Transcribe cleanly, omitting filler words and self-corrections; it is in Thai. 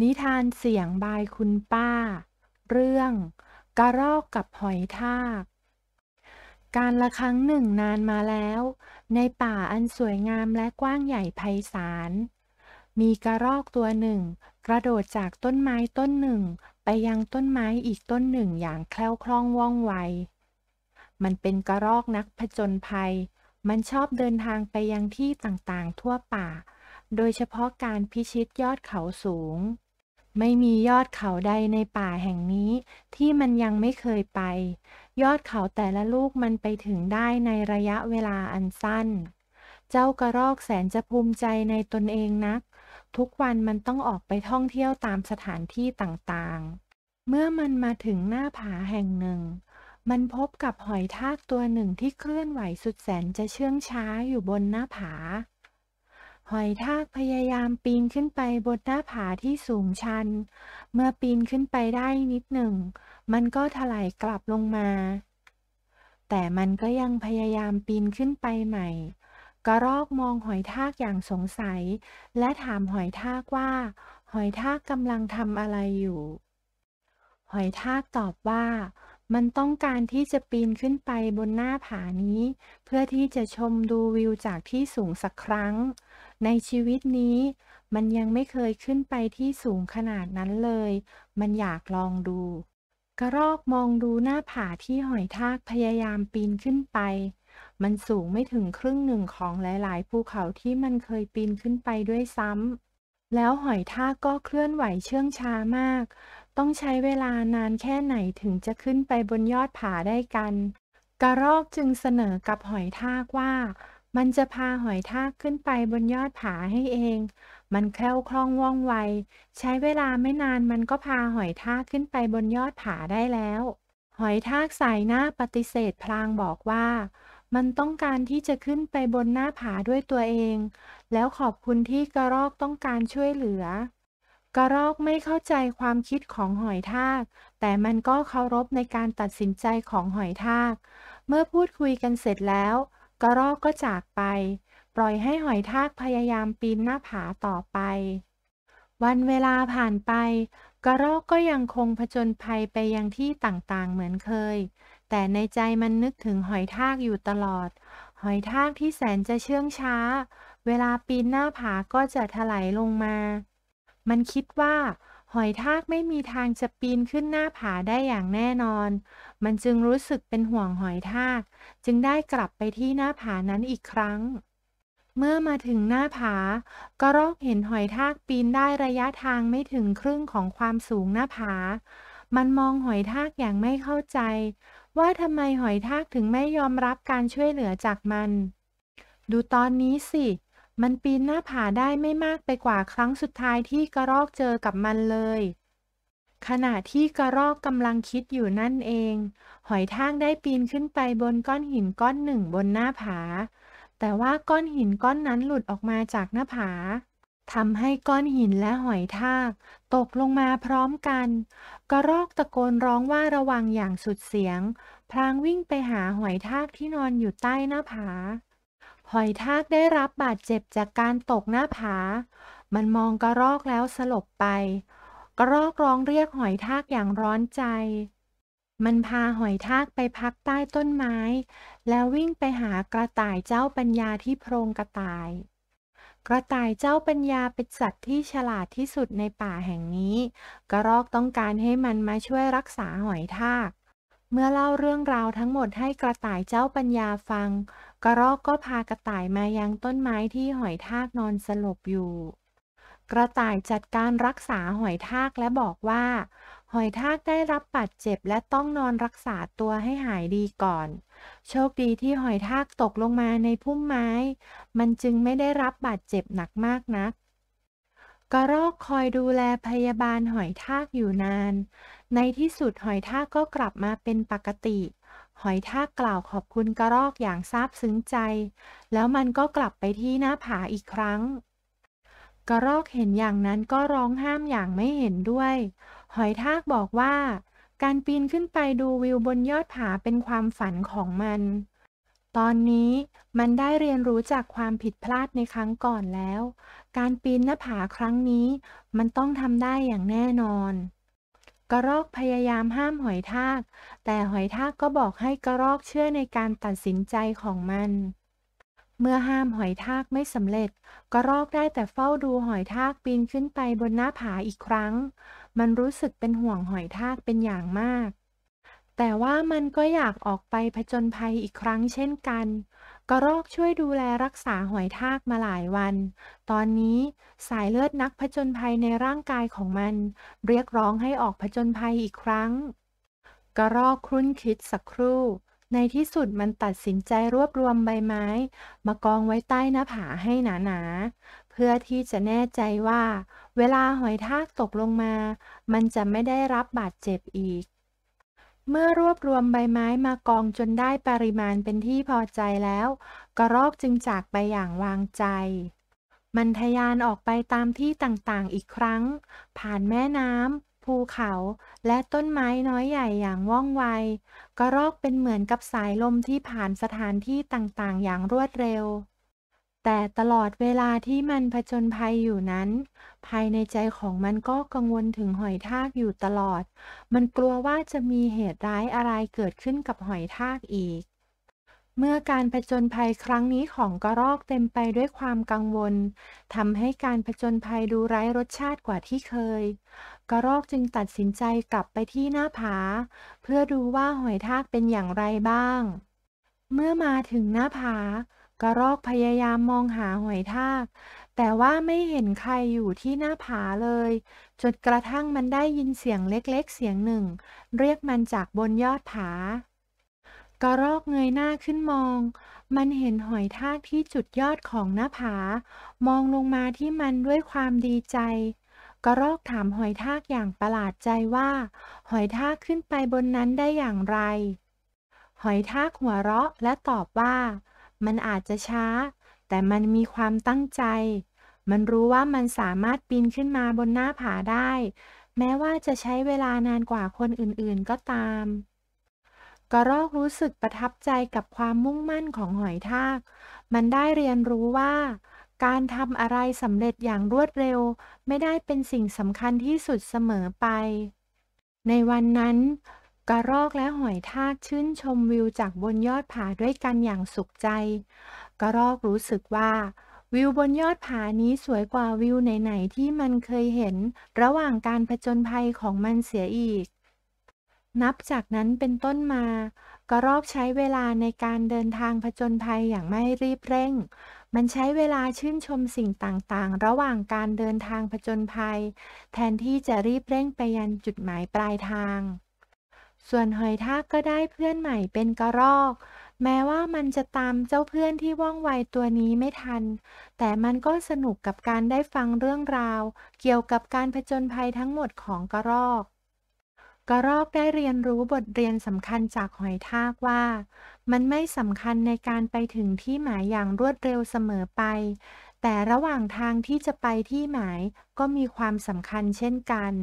นิทานเสียงบายคุณป้าเรื่องกระรอกกับหอยทากการละครั้งหนึ่งนานมาแล้วในป่าอันสวยงามและกว้างใหญ่ไพศาลมีกระรอกตัวหนึ่งกระโดดจากต้นไม้ต้นหนึ่งไปยังต้นไม้อีกต้นหนึ่งอย่างแคล่วคล่องว่องไวมันเป็นกระรอกนักผจญภัยมันชอบเดินทางไปยังที่ต่างๆทั่วป่าโดยเฉพาะการพิชิตยอดเขาสูง ไม่มียอดเขาใดในป่าแห่งนี้ที่มันยังไม่เคยไป ยอดเขาแต่ละลูกมันไปถึงได้ในระยะเวลาอันสั้น เจ้ากระรอกแสนจะภูมิใจในตนเองนัก ทุกวันมันต้องออกไปท่องเที่ยวตามสถานที่ต่างๆ เมื่อมันมาถึงหน้าผาแห่งหนึ่ง มันพบกับหอยทากตัวหนึ่งที่เคลื่อนไหวสุดแสนจะเชื่องช้าอยู่บนหน้าผา หอยทากพยายามปีนขึ้นไปบนหน้าผาที่สูงชัน เมื่อปีนขึ้นไปได้นิดหนึ่ง มันก็ถลายกลับลงมา แต่มันก็ยังพยายามปีนขึ้นไปใหม่ กระรอกมองหอยทากอย่างสงสัย และถามหอยทากว่าหอยทากกำลังทำอะไรอยู่ หอยทากตอบว่ามันต้องการที่จะปีนขึ้นไปบนหน้าผานี้เพื่อที่จะชมดูวิวจากที่สูงสักครั้งในชีวิตนี้มันยังไม่เคยขึ้นไปที่สูงขนาดนั้นเลยมันอยากลองดูกระรอกมองดูหน้าผาที่หอยทากพยายามปีนขึ้นไปมันสูงไม่ถึงครึ่งหนึ่งของหลายๆภูเขาที่มันเคยปีนขึ้นไปด้วยซ้ำแล้วหอยทากก็เคลื่อนไหวเชื่องช้ามาก ต้องใช้เวลานานแค่ไหนถึงจะขึ้นไปบนยอดผาได้กัน กระรอกจึงเสนอกับหอยทากว่ามันจะพาหอยทากขึ้นไปบนยอดผาให้เอง มันแคล่วคล่องว่องไว ใช้เวลาไม่นานมันก็พาหอยทากขึ้นไปบนยอดผาได้แล้ว หอยทากสายหน้าปฏิเสธพลางบอกว่ามันต้องการที่จะขึ้นไปบนหน้าผาด้วยตัวเอง แล้วขอบคุณที่กระรอกต้องการช่วยเหลือ กระรอกไม่เข้าใจความคิดของหอยทาก แต่มันก็เคารพในการตัดสินใจของหอยทาก เมื่อพูดคุยกันเสร็จแล้ว กระรอกก็จากไป ปล่อยให้หอยทากพยายามปีนหน้าผาต่อไป วันเวลาผ่านไป กระรอกก็ยังคงผจญภัยไปยังที่ต่างๆเหมือนเคย แต่ในใจมันนึกถึงหอยทากอยู่ตลอด หอยทากที่แสนจะเชื่องช้า เวลาปีนหน้าผาก็จะถลายลงมา มันคิดว่าหอยทากไม่มีทางจะปีนขึ้นหน้าผาได้อย่างแน่นอน มันจึงรู้สึกเป็นห่วงหอยทาก จึงได้กลับไปที่หน้าผานั้นอีกครั้ง เมื่อมาถึงหน้าผากระรอกเห็นหอยทากปีนได้ระยะทางไม่ถึงครึ่งของความสูงหน้าผา มันมองหอยทากอย่างไม่เข้าใจว่าทำไมหอยทากถึงไม่ยอมรับการช่วยเหลือจากมัน ดูตอนนี้สิ มันปีนหน้าผาได้ไม่มากไปกว่าครั้งสุดท้ายที่กระรอกเจอกับมันเลย ขณะที่กระรอกกำลังคิดอยู่นั่นเอง หอยทากได้ปีนขึ้นไปบนก้อนหินก้อนหนึ่งบนหน้าผา แต่ว่าก้อนหินก้อนนั้นหลุดออกมาจากหน้าผา ทำให้ก้อนหินและหอยทากตกลงมาพร้อมกัน กระรอกตะโกนร้องว่าระวังอย่างสุดเสียง พลางวิ่งไปหาหอยทากที่นอนอยู่ใต้หน้าผา หอยทากได้รับบาดเจ็บจากการตกหน้าผา มันมองกระรอกแล้วสลบไป กระรอกร้องเรียกหอยทากอย่างร้อนใจ มันพาหอยทากไปพักใต้ต้นไม้ แล้ววิ่งไปหากระต่ายเจ้าปัญญาที่โพรงกระต่าย กระต่ายเจ้าปัญญาเป็นสัตว์ที่ฉลาดที่สุดในป่าแห่งนี้ กระรอกต้องการให้มันมาช่วยรักษาหอยทาก เมื่อเล่าเรื่องราวทั้งหมดให้กระต่ายเจ้าปัญญาฟัง กระรอกก็พากระต่ายมายังต้นไม้ที่หอยทากนอนสลบอยู่ กระต่ายจัดการรักษาหอยทากและบอกว่าหอยทากได้รับบาดเจ็บและต้องนอนรักษาตัวให้หายดีก่อน โชคดีที่หอยทากตกลงมาในพุ่มไม้ มันจึงไม่ได้รับบาดเจ็บหนักมากนัก กระรอกคอยดูแลพยาบาลหอยทากอยู่นาน ในที่สุดหอยทากก็กลับมาเป็นปกติ หอยทากกล่าวขอบคุณกระรอกอย่างซาบซึ้งใจ แล้วมันก็กลับไปที่หน้าผาอีกครั้ง กระรอกเห็นอย่างนั้นก็ร้องห้ามอย่างไม่เห็นด้วย หอยทากบอกว่าการปีนขึ้นไปดูวิวบนยอดผาเป็นความฝันของมัน ตอนนี้มันได้เรียนรู้จากความผิดพลาดในครั้งก่อนแล้ว การปีนหน้าผาครั้งนี้มันต้องทำได้อย่างแน่นอน กระรอกพยายามห้ามหอยทาก แต่หอยทากก็บอกให้กระรอกเชื่อในการตัดสินใจของมัน เมื่อห้ามหอยทากไม่สำเร็จกระรอกได้แต่เฝ้าดูหอยทากปีนขึ้นไปบนหน้าผาอีกครั้ง มันรู้สึกเป็นห่วงหอยทากเป็นอย่างมาก แต่ว่ามันก็อยากออกไปผจญภัยอีกครั้งเช่นกันกระรอกช่วยดูแลรักษาหอยทากมาหลายวัน ตอนนี้สายเลือดนักผจญภัยในร่างกายของมันเรียกร้องให้ออกผจญภัยอีกครั้ง กระรอกครุ่นคิดสักครู่ ในที่สุดมันตัดสินใจรวบรวมใบไม้มากองไว้ใต้หน้าผาให้หนาๆเพื่อที่จะแน่ใจว่าเวลาหอยทากตกลงมามันจะไม่ได้รับบาดเจ็บอีก เมื่อรวบรวมใบไม้มากองจนได้ปริมาณเป็นที่พอใจแล้วกระรอกจึงจากไปอย่างวางใจ มันทะยานออกไปตามที่ต่างๆอีกครั้ง ผ่านแม่น้ำ ภูเขา และต้นไม้น้อยใหญ่อย่างว่องไว กระรอกเป็นเหมือนกับสายลมที่ผ่านสถานที่ต่างๆอย่างรวดเร็ว แต่ตลอดเวลาที่มันผจญภัยอยู่นั้น ภายในใจของมันก็กังวลถึงหอยทากอยู่ตลอด มันกลัวว่าจะมีเหตุร้ายอะไรเกิดขึ้นกับหอยทากอีก เมื่อการผจญภัยครั้งนี้ของกระรอกเต็มไปด้วยความกังวลทำให้การผจญภัยดูไร้รสชาติกว่าที่เคยกระรอกจึงตัดสินใจกลับไปที่หน้าผาเพื่อดูว่าหอยทากเป็นอย่างไรบ้าง เมื่อมาถึงหน้าผากระรอกพยายามมองหาหอยทากแต่ว่าไม่เห็นใครอยู่ที่หน้าผาเลยจนกระทั่งมันได้ยินเสียงเล็กๆเสียงหนึ่งเรียกมันจากบนยอดผากระรอกเงยหน้าขึ้นมองมันเห็นหอยทากที่จุดยอดของหน้าผามองลงมาที่มันด้วยความดีใจกระรอกถามหอยทากอย่างประหลาดใจว่าหอยทากขึ้นไปบนนั้นได้อย่างไร หอยทากหัวเราะและตอบว่ามันอาจจะช้าแต่มันมีความตั้งใจ มันรู้ว่ามันสามารถปีนขึ้นมาบนหน้าผาได้แม้ว่าจะใช้เวลานานกว่าคนอื่นๆก็ตามกระรอกรู้สึกประทับใจกับความมุ่งมั่นของหอยทากมันได้เรียนรู้ว่าการทำอะไรสำเร็จอย่างรวดเร็วไม่ได้เป็นสิ่งสำคัญที่สุดเสมอไป ในวันนั้นกระรอกและหอยทากชื่นชมวิวจากบนยอดผาด้วยกันอย่างสุขใจกระรอกรู้สึกว่าวิวบนยอดผานี้สวยกว่าวิวไหนๆที่มันเคยเห็นระหว่างการผจญภัยของมันเสียอีกนับจากนั้นเป็นต้นมากระรอกใช้เวลาในการเดินทางผจญภัยอย่างไม่รีบเร่งมันใช้เวลาชื่นชมสิ่งต่างๆระหว่างการเดินทางผจญภัยแทนที่จะรีบเร่งไปยันจุดหมายปลายทาง ส่วนหอยทากก็ได้เพื่อนใหม่เป็นกระรอกแม้ว่ามันจะตามเจ้าเพื่อนที่ว่องไวตัวนี้ไม่ทันแต่มันก็สนุกกับการได้ฟังเรื่องราวเกี่ยวกับการผจญภัยทั้งหมดของกระรอกกระรอกได้เรียนรู้บทเรียนสำคัญจากหอยทากว่ามันไม่สำคัญในการไปถึงที่หมายอย่างรวดเร็วเสมอไปแต่ระหว่างทางที่จะไปที่หมายก็มีความสำคัญเช่นกัน